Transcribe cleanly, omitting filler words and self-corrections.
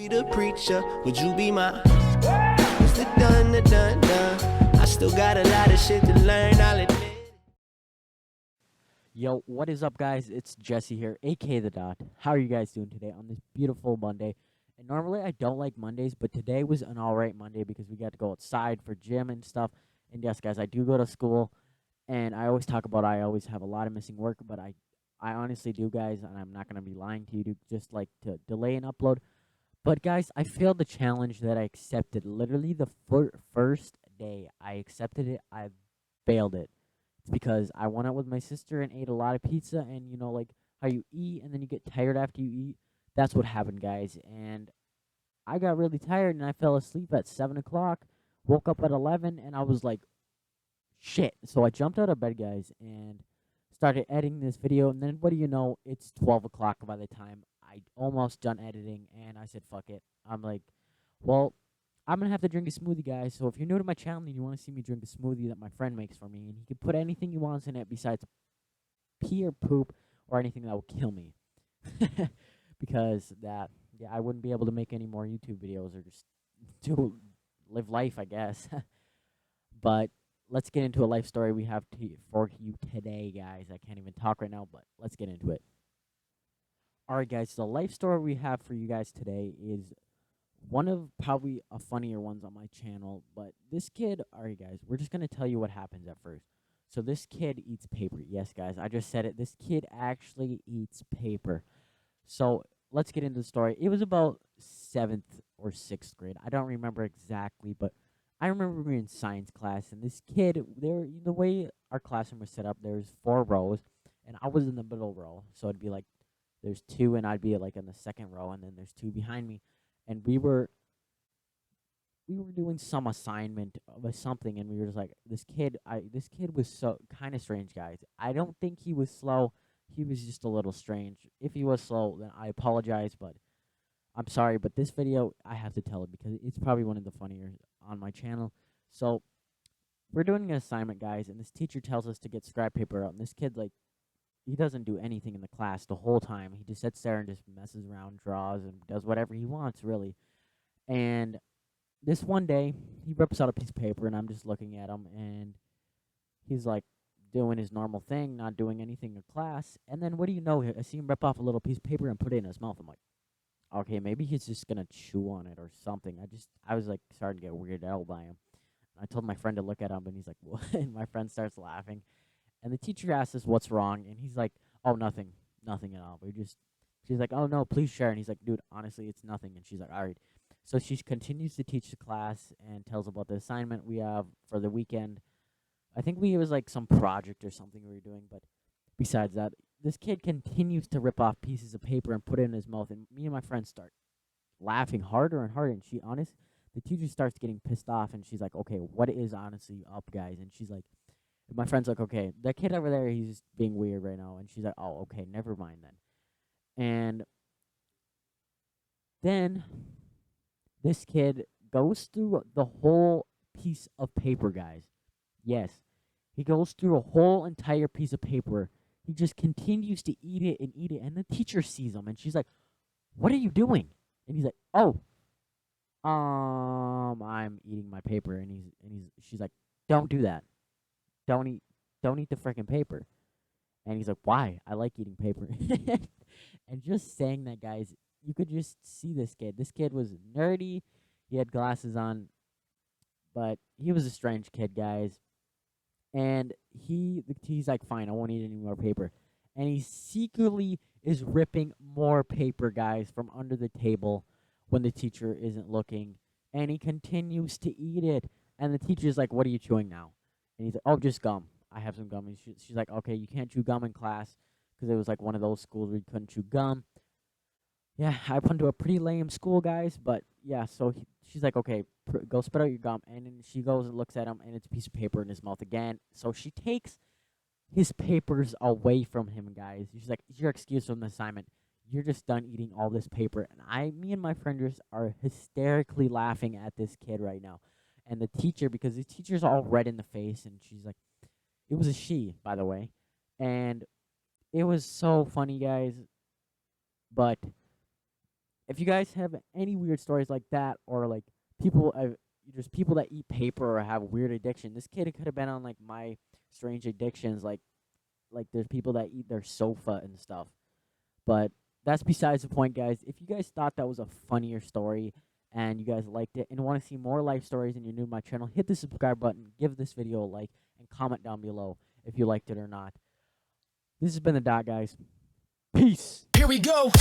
Be the preacher, would you be my Mr. Dun dun dun dun? I still got a lot of shit to learn, I'll admit. Yo, what is up, guys? It's Jesse here, aka The Dot. How are you guys doing today on this beautiful Monday? And normally I don't like Mondays, but today was an alright Monday because we got to go outside for gym and stuff. And yes, guys, I do go to school, and I always talk about I always have a lot of missing work, but I honestly do, guys, and I'm not gonna be lying to you, to just like to delay an upload. But guys, I failed the challenge that I accepted. Literally the first day I accepted it, I failed it. It's because I went out with my sister and ate a lot of pizza, and like how you eat and then you get tired after you eat. That's what happened, guys. And I got really tired and I fell asleep at 7 o'clock. Woke up at 11, and I was like, shit. So I jumped out of bed, guys, and started editing this video. And then what do you know? It's 12 o'clock by the time I almost done editing, and I said, fuck it. I'm like, well, I'm gonna have to drink a smoothie, guys. So if you're new to my channel and you want to see me drink a smoothie that my friend makes for me, and he can put anything he wants in it besides pee or poop or anything that will kill me, because yeah, I wouldn't be able to make any more YouTube videos or just do live life, I guess. But let's get into a life story we have for you today, guys. I can't even talk right now, but let's get into it. All right, guys. The life story we have for you guys today is one of probably a funnier ones on my channel. But this kid, all right, guys, we're just gonna tell you what happens at first. So this kid eats paper. Yes, guys, I just said it. This kid actually eats paper. So let's get into the story. It was about 7th or 6th grade. I don't remember exactly, but I remember we were in science class, and this kid, the way our classroom was set up, there's 4 rows, and I was in the middle row. So it'd be like there's two, and I'd be like in the second row, and then there's two behind me, and we were doing some assignment of something, and we were just like, this kid was so kind of strange, guys. I don't think he was slow. He was just a little strange. If he was slow, then I apologize, but I'm sorry. But this video, I have to tell it because it's probably one of the funnier on my channel. So we're doing an assignment, guys, and this teacher tells us to get scrap paper out, and this kid, like, he doesn't do anything in the class the whole time. He just sits there and just messes around, draws, and does whatever he wants, really. And this one day, he rips out a piece of paper, and I'm just looking at him, and he's like doing his normal thing, not doing anything in class. And then what do you know? I see him rip off a little piece of paper and put it in his mouth. I'm like, okay, maybe he's just gonna chew on it or something. I was like starting to get weirded out by him. I told my friend to look at him, and he's like, what? And my friend starts laughing. And the teacher asks us what's wrong, and he's like, oh, nothing, nothing at all. She's like, oh no, please share. And he's like, dude, honestly, it's nothing. And she's like, all right. So she continues to teach the class and tells about the assignment we have for the weekend. I think it was like some project or something we were doing, but besides that, this kid continues to rip off pieces of paper and put it in his mouth, and me and my friend start laughing harder and harder. And the teacher starts getting pissed off, and she's like, okay, what is honestly up, guys? And she's like, my friend's like, okay, that kid over there, he's just being weird right now. And she's like, oh, okay, never mind then. And then this kid goes through the whole piece of paper, guys. Yes, he goes through a whole entire piece of paper. He just continues to eat it and eat it. And the teacher sees him, and she's like, what are you doing? And he's like, oh, I'm eating my paper. And she's like, don't do that. Don't eat, don't eat the freaking paper. And he's like, why? I like eating paper. And just saying that, guys, you could just see this kid. This kid was nerdy. He had glasses on, but he was a strange kid, guys. And he's like, fine, I won't eat any more paper. And he secretly is ripping more paper, guys, from under the table when the teacher isn't looking. And he continues to eat it. And the teacher's like, what are you chewing now? And he's like, oh, just gum. I have some gum. And she's like, okay, you can't chew gum in class, because it was like one of those schools where you couldn't chew gum. Yeah, I went to a pretty lame school, guys, but yeah, so she's like, okay, go spit out your gum. And then she goes and looks at him, and it's a piece of paper in his mouth again. So she takes his papers away from him, guys. She's like, it's your excuse from the assignment. You're just done eating all this paper. And me and my friend just are hysterically laughing at this kid right now. And the teacher, because the teacher's all red in the face, and she's like, it was a she, by the way. And it was so funny, guys. But If you guys have any weird stories like that, or like people, just people that eat paper or have weird addiction, this kid could have been on like My Strange Addictions. Like there's people that eat their sofa and stuff. But that's besides the point, guys. If you guys thought that was a funnier story and you guys liked it and want to see more life stories and you're new to my channel, hit the subscribe button, give this video a like, and comment down below if you liked it or not. This has been The Dot, guys. Peace. Here we go.